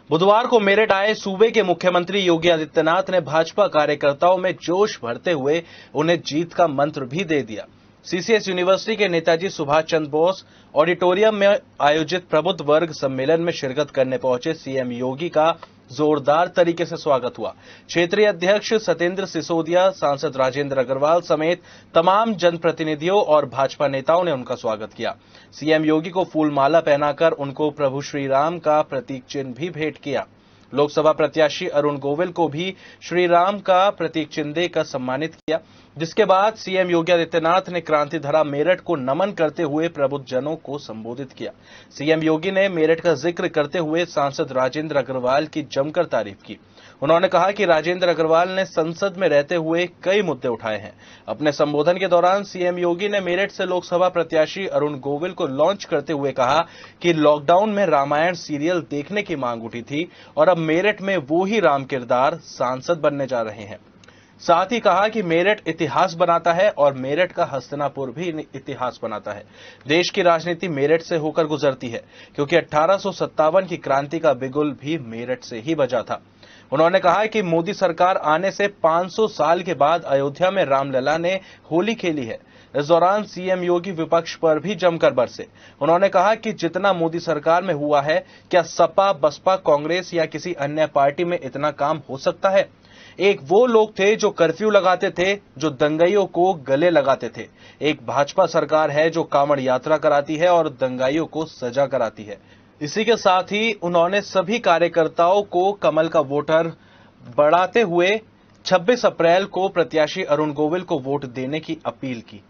बुधवार को मेरठ आए सूबे के मुख्यमंत्री योगी आदित्यनाथ ने भाजपा कार्यकर्ताओं में जोश भरते हुए उन्हें जीत का मंत्र भी दे दिया। सीसीएस यूनिवर्सिटी के नेताजी सुभाष चंद्र बोस ऑडिटोरियम में आयोजित प्रबुद्ध वर्ग सम्मेलन में शिरकत करने पहुंचे सीएम योगी का जोरदार तरीके से स्वागत हुआ। क्षेत्रीय अध्यक्ष सत्येंद्र सिसोदिया, सांसद राजेंद्र अग्रवाल समेत तमाम जनप्रतिनिधियों और भाजपा नेताओं ने उनका स्वागत किया। सीएम योगी को फूलमाला पहनाकर उनको प्रभु श्री राम का प्रतीक चिन्ह भी भेंट किया। लोकसभा प्रत्याशी अरुण गोविल को भी श्री राम का प्रतीक चिन्ह देकर सम्मानित किया, जिसके बाद सीएम योगी आदित्यनाथ ने क्रांतिधरा मेरठ को नमन करते हुए प्रबुद्ध जनों को संबोधित किया। सीएम योगी ने मेरठ का जिक्र करते हुए सांसद राजेंद्र अग्रवाल की जमकर तारीफ की। उन्होंने कहा कि राजेंद्र अग्रवाल ने संसद में रहते हुए कई मुद्दे उठाए हैं। अपने संबोधन के दौरान सीएम योगी ने मेरठ से लोकसभा प्रत्याशी अरुण गोविल को लॉन्च करते हुए कहा कि लॉकडाउन में रामायण सीरियल देखने की मांग उठी थी और अब मेरठ में वो ही राम किरदार सांसद बनने जा रहे हैं। साथ ही कहा कि मेरठ इतिहास बनाता है और मेरठ का हस्तिनापुर भी इतिहास बनाता है। देश की राजनीति मेरठ से होकर गुजरती है, क्योंकि 1857 की क्रांति का बिगुल भी मेरठ से ही बजा था। उन्होंने कहा कि मोदी सरकार आने से 500 साल के बाद अयोध्या में रामलला ने होली खेली है। इस दौरान सीएम योगी विपक्ष पर भी जमकर बरसे। उन्होंने कहा कि जितना मोदी सरकार में हुआ है, क्या सपा, बसपा, कांग्रेस या किसी अन्य पार्टी में इतना काम हो सकता है? एक वो लोग थे जो कर्फ्यू लगाते थे, जो दंगाइयों को गले लगाते थे। एक भाजपा सरकार है जो कांवड़ यात्रा कराती है और दंगाइयों को सजा कराती है। इसी के साथ ही उन्होंने सभी कार्यकर्ताओं को कमल का वोटर बढ़ाते हुए 26 अप्रैल को प्रत्याशी अरुण गोविल को वोट देने की अपील की।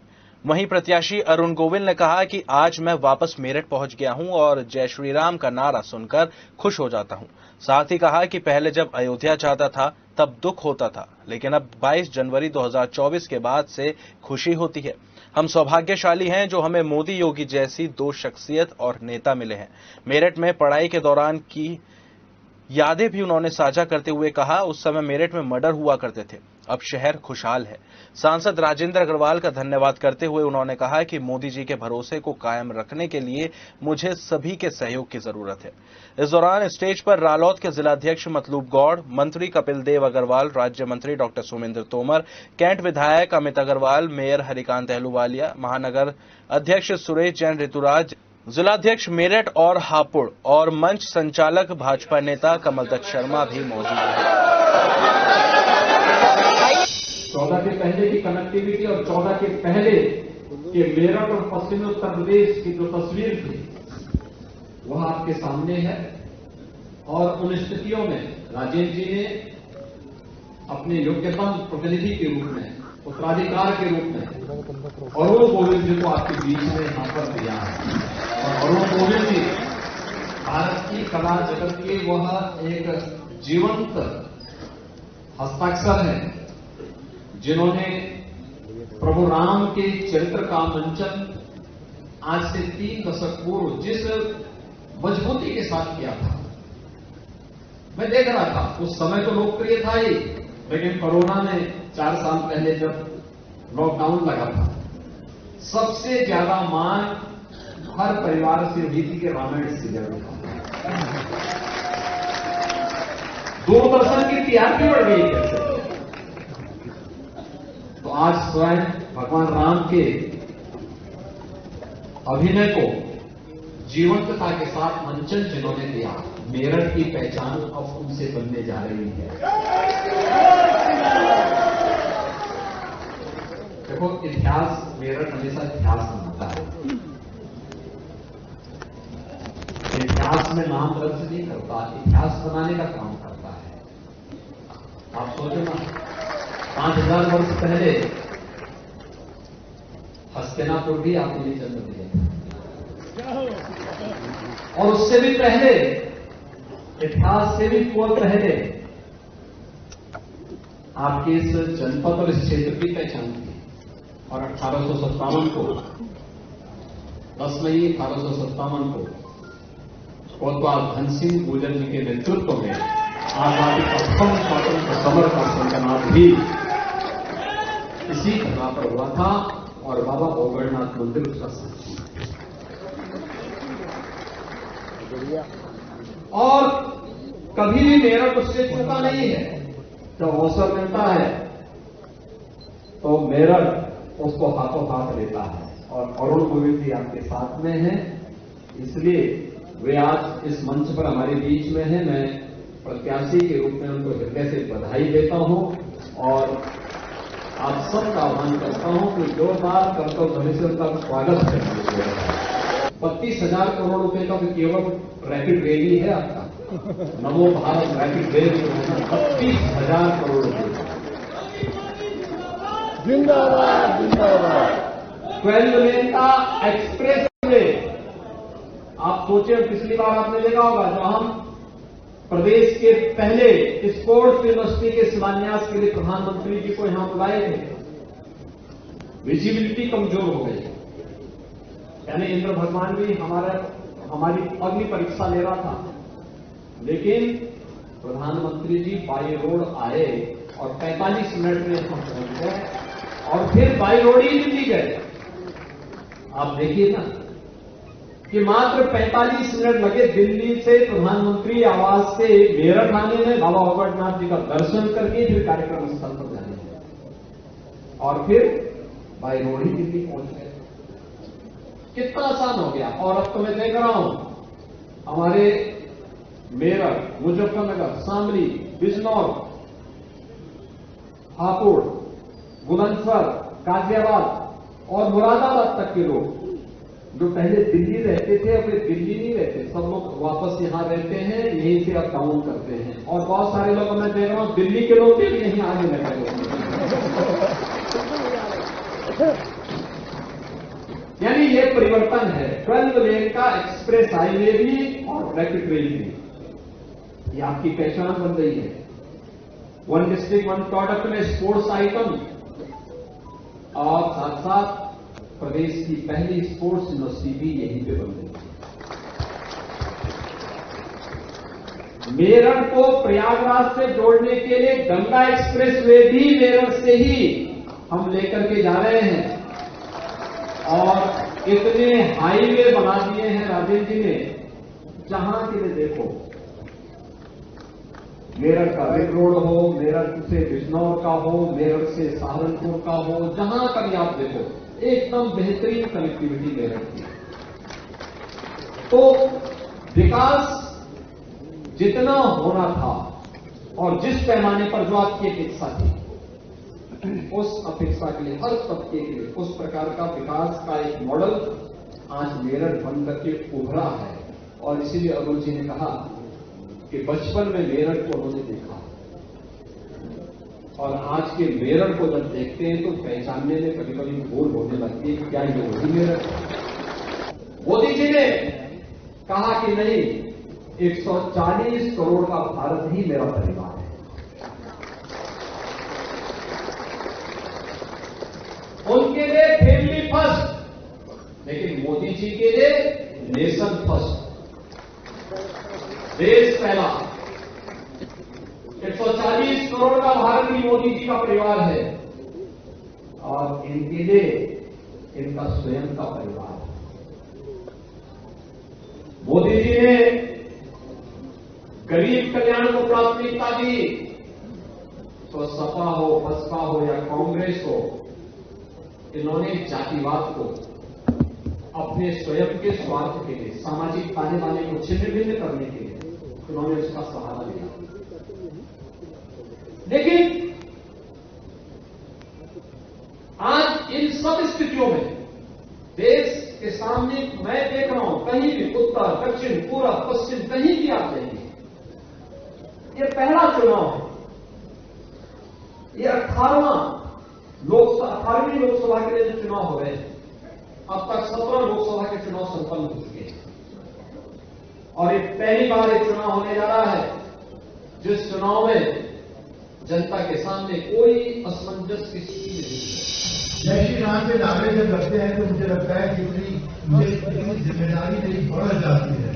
वहीं प्रत्याशी अरुण गोविल ने कहा कि आज मैं वापस मेरठ पहुंच गया हूं और जय श्री राम का नारा सुनकर खुश हो जाता हूं। साथ ही कहा कि पहले जब अयोध्या जाता था तब दुख होता था, लेकिन अब 22 जनवरी 2024 के बाद से खुशी होती है। हम सौभाग्यशाली हैं जो हमें मोदी योगी जैसी दो शख्सियत और नेता मिले हैं। मेरठ में पढ़ाई के दौरान की यादें भी उन्होंने साझा करते हुए कहा, उस समय मेरठ में मर्डर हुआ करते थे, अब शहर खुशहाल है। सांसद राजेंद्र अग्रवाल का धन्यवाद करते हुए उन्होंने कहा कि मोदी जी के भरोसे को कायम रखने के लिए मुझे सभी के सहयोग की जरूरत है। इस दौरान स्टेज पर रालोद के जिलाध्यक्ष मतलूब गौड़, मंत्री कपिल देव अग्रवाल, राज्य मंत्री डॉक्टर सुमेंद्र तोमर, कैंट विधायक अमित अग्रवाल, मेयर हरिकांत अहलूवालिया, महानगर अध्यक्ष सुरेश जैन ऋतुराज, जिलाध्यक्ष मेरठ और हापुड़ और मंच संचालक भाजपा नेता कमलदत्त शर्मा भी मौजूद रहे। 14 के पहले की कनेक्टिविटी और 14 के पहले के मेरठ और पश्चिमी उत्तर प्रदेश की जो तस्वीर थी वह आपके सामने है। और उन स्थितियों में राजेंद्र जी ने अपने योग्यतम प्रतिनिधि के रूप में, उत्तराधिकार के रूप में अरुण गोविल जी को आपके बीच में यहां पर दिया है। और अरुण गोविल जी भारत की कला जगत के वह एक जीवंत हस्ताक्षर है जिन्होंने प्रभु राम के चरित्र का मंचन आज से 3 दशक पूर्व जिस मजबूती के साथ किया था। मैं देख रहा था उस समय तो लोकप्रिय था ही, लेकिन कोरोना में 4 साल पहले जब लॉकडाउन लगा था, सबसे ज्यादा मांग हर परिवार से हुई थी कि रामायण सीरियल था। दूरदर्शन की टीआरपी बढ़ गई कैसे। तो आज स्वयं भगवान राम के अभिनय को जीवंतता के साथ मंचन जिन्होंने दिया, मेरठ की पहचान अब उनसे बनने जा रही है। देखो, इतिहास, मेरठ हमेशा इतिहास बनाता है। इतिहास में नाम दर्ज नहीं करता, इतिहास बनाने का काम करता है। आप सोचो ना, 5000 वर्ष पहले हस्तिनापुर भी आपने जन्म दिया और उससे भी पहले, इतिहास से भी पहले आपके इस जनपद और इस क्षेत्र की पहचान थी। और 1857 को 10 मई 1857 को कोतवाल धनसिंह गुर्जर जी के नेतृत्व में आजादी का प्रथम स्वतंत्र समर का संकल्प भी इसी जगह पर हुआ था और बाबा भोगड़नाथ मंदिर उसका साक्षी। और कभी भी मेरठ उससे चूका नहीं है। जब अवसर मिलता है तो मेरठ उसको हाथों हाथ लेता है और अरुण गोविल जी आपके साथ में हैं, इसलिए वे आज इस मंच पर हमारे बीच में हैं। मैं प्रत्याशी के रूप में उनको हृदय से बधाई देता हूं और आप सबका आह्वान करता हूं कि जोरदार कर्तव्य ध्वनि से उनका स्वागत करें। 32,000 करोड़ रुपए का तो केवल रैपिड रेल ही है आपका, नमो भारत रैपिड रेल जो है ना 32,000 करोड़ रुपए। जिंदाबाद जिंदाबाद। 12 लेन का एक्सप्रेस वे, आप सोचे पिछली बार आपने देखा होगा जब हम प्रदेश के पहले स्पोर्ट्स यूनिवर्सिटी के शिलान्यास के लिए प्रधानमंत्री जी को यहां बुलाए थे, विजिबिलिटी कमजोर हो गई, यानी इंद्र भगवान भी हमारी अग्नि परीक्षा ले रहा था, लेकिन प्रधानमंत्री जी बाई रोड आए और 45 मिनट में हम पहुंच गए और फिर बाई रोड ही दिल्ली गए। आप देखिए ना कि मात्र 45 मिनट लगे दिल्ली से प्रधानमंत्री आवास से मेरठ आने में, बाबा अमरनाथ जी का दर्शन करके फिर कार्यक्रम स्थल पर जाने में, और फिर बाई रोड ही दिल्ली पहुंच गए। कितना आसान हो गया। और अब तो मैं देख रहा हूं हमारे मेरठ, मुजफ्फरनगर, शामली, बिजनौर, हापुड़, बुलंदशहर, गाजियाबाद और मुरादाबाद तक के लोग जो पहले दिल्ली रहते थे अब वे दिल्ली नहीं रहते, सब लोग वापस यहां रहते हैं, यहीं से अप डाउन करते हैं। और बहुत सारे लोग मैं देख रहा हूं दिल्ली के लोग भी यहीं आने लगे। यानी ये परिवर्तन है। 12 लेन का एक्सप्रेस हाईवे भी और रैपिड रेल भी, ये आपकी पहचान बन गई है। वन डिस्ट्रिक्ट वन प्रोडक्ट में स्पोर्ट्स आइटम और साथ साथ प्रदेश की पहली स्पोर्ट्स यूनिवर्सिटी भी यहीं पे बन गई। मेरठ को प्रयागराज से जोड़ने के लिए गंगा एक्सप्रेस वे भी मेरठ से ही हम लेकर के जा रहे हैं और इतने हाईवे बना दिए हैं राजेंद्र जी ने, जहां के लिए देखो, मेरठ का रिंग रोड हो, मेरठ से बिजनौर का हो, मेरठ से सहारनपुर का हो, जहां का भी आप देखो एकदम बेहतरीन कनेक्टिविटी मेरठ की। तो विकास जितना होना था और जिस पैमाने पर जो आपकी अपेक्षा थी, उस अपेक्षा के लिए हर तबके के लिए उस प्रकार का विकास का एक मॉडल आज मेरठ बन करके उभरा है। और इसीलिए अरुण जी ने कहा कि बचपन में मेरठ को उन्होंने देखा और आज के मेरठ को जब देखते हैं तो पहचानने में कभी कभी भूल होने लगती है, क्या ये वही मेरठ? मोदी जी ने कहा कि नहीं, 140 करोड़ का भारत ही मेरा परिवार है। उनके लिए फैमिली फर्स्ट, लेकिन मोदी जी के लिए नेशन फर्स्ट, देश पहला। 140 करोड़ का भारत ही मोदी जी का परिवार है और इनके लिए इनका स्वयं का परिवार है। मोदी जी ने गरीब कल्याण को प्राथमिकता दी, तो सपा हो, बसपा हो या कांग्रेस हो, इन्होंने जातिवाद को अपने स्वयं के स्वार्थ के लिए, सामाजिक ताने बाने को छिन्न भिन्न करने के लिए इन्होंने उसका सहारा लिया। लेकिन आज इन सब स्थितियों में देश के सामने मैं देख रहा हूं, कहीं भी उत्तर दक्षिण पूर्व पश्चिम कहीं भी आप देखिए, ये पहला चुनाव है, ये 18वीं लोकसभा के लिए जो चुनाव हो रहे हैं, अब तक 17 लोकसभा के चुनाव संपन्न हो चुके हैं और ये पहली बार ये चुनाव होने जा रहा है जिस चुनाव में जनता के सामने कोई असमंजस की स्थिति नहीं है। जय श्री राम के नारे जब लगते हैं तो मुझे लगता है कि मुझे इतनी जिम्मेदारी मेरी बढ़ जाती है।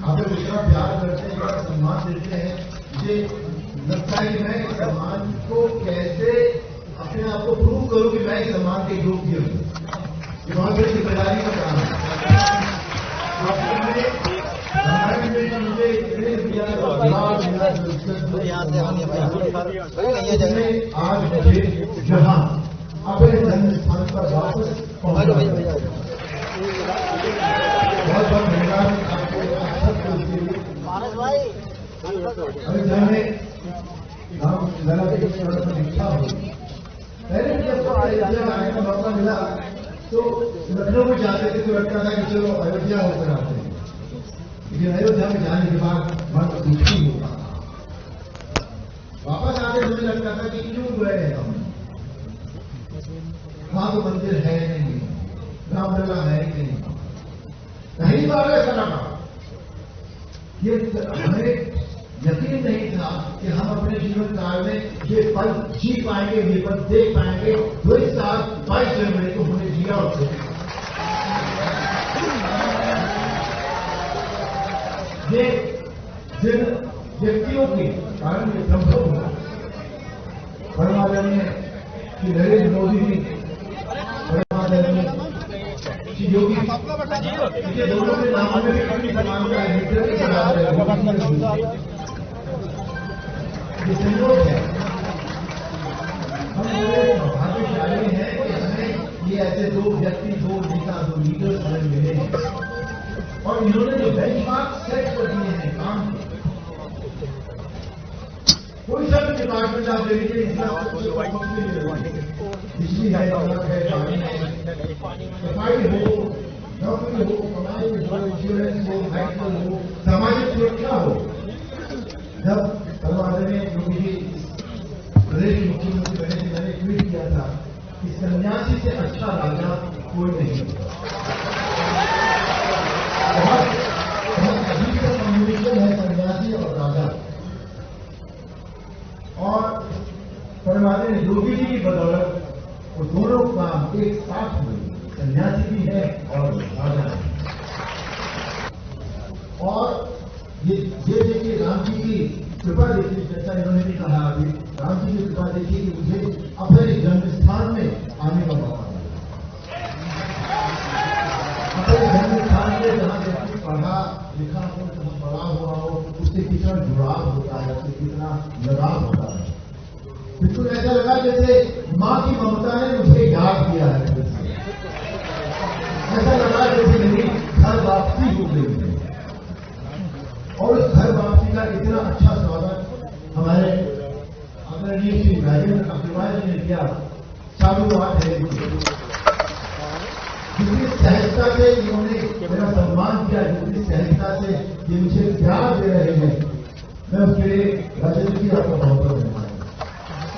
आप लोग इतना प्यार करते हैं, इतना सम्मान देते हैं, मुझे लगता है कि मैं इस सम्मान को कैसे अपने आप को प्रूव करूं कि मैं इस सम्मान के योग्य हूं। ये बहुत बड़ी जिम्मेदारी का काम है। मुझे इतने दिया आज मुझे जहां अपने जन्म स्थान पर वापस पहुंचा बहुत बहुत धन्यवाद आपको सबको इसके लिए। अभी मैंने राम लला की दीक्षा हो पहले जब अयोध्या आने का मौका मिला तो लखनऊ में जाते थे तो लगता था कि चलो अयोध्या होकर आते हैं, लेकिन अयोध्या में जाने के बाद मन दुखी होता था। वापस आते मुझे लगता था कि क्यों गए हम, वहां तो मंदिर है नहीं, रामलला है नहीं, पहली बार ऐसा लगा। ये हमें यकीन नहीं था कि हम अपने जीवन काल में ये पल जी पाएंगे, ये पल देख पाएंगे। 2022 जनवरी को हमने जिया और ये जिन व्यक्तियों के कारण ये संभव हुआ, परमादरणीय श्री नरेंद्र मोदी जी, परमादरणीय श्री योगी ये दोनों के नामों में भी समान का ये संयोग है। हम बड़े भाग्यशाली हैं कि हमें ये ऐसे दो व्यक्ति, दो नेता, दो लीडर्स हमें मिले हैं और इन्होंने जो बेंचमार्क सेट कर दिए हैं काम के, कोई सा भी डिपार्टमेंट आप ले लीजिए, बिजली है, सड़क है, पानी है, सफाई हो, नौकरी हो, कमाई हो, इंश्योरेंस हो, मेडिकल हो, सामाजिक सुरक्षा हो। जब परमादरणीय योगी जी प्रदेश के मुख्यमंत्री बने थे, मैंने ट्वीट किया था कि सन्यासी से अच्छा राजा कोई नहीं। बहुत अजीब का कॉम्बिनेशन है सन्यासी और राजा। और परमादरणीय योगी जी की बदौलत वो दोनों काम एक साथ हुए, सन्यासी भी है और राजा है। और ये देखिए राम जी की कृपा देखिए, जैसा इन्होंने भी कहा अभी, राम जी की कृपा देखिए कि मुझे अपने जन्म स्थान में आने का मौका मिला। अपने जन्म स्थान में जहां व्यक्ति पढ़ा लिखा हो, जहां बड़ा हुआ हो, उससे कितना जुड़ाव होता है, उससे कितना लगाव होता है। बिल्कुल ऐसा लगा जैसे मां की ममता ने मुझे याद किया है। ऐसा लगा जैसे मेरी घर वापसी हो गई है। और उस घर वापसी का इतना अच्छा स्वागत हमारे आदरणीय श्री राजेंद्र अग्रवाल जी ने किया। साधुवाद है, जितनी सहजता से इन्होंने मेरा सम्मान किया, जितनी सहजता से ये मुझे प्यार दे रहे हैं, मैं उसके लिए राजेंद्र की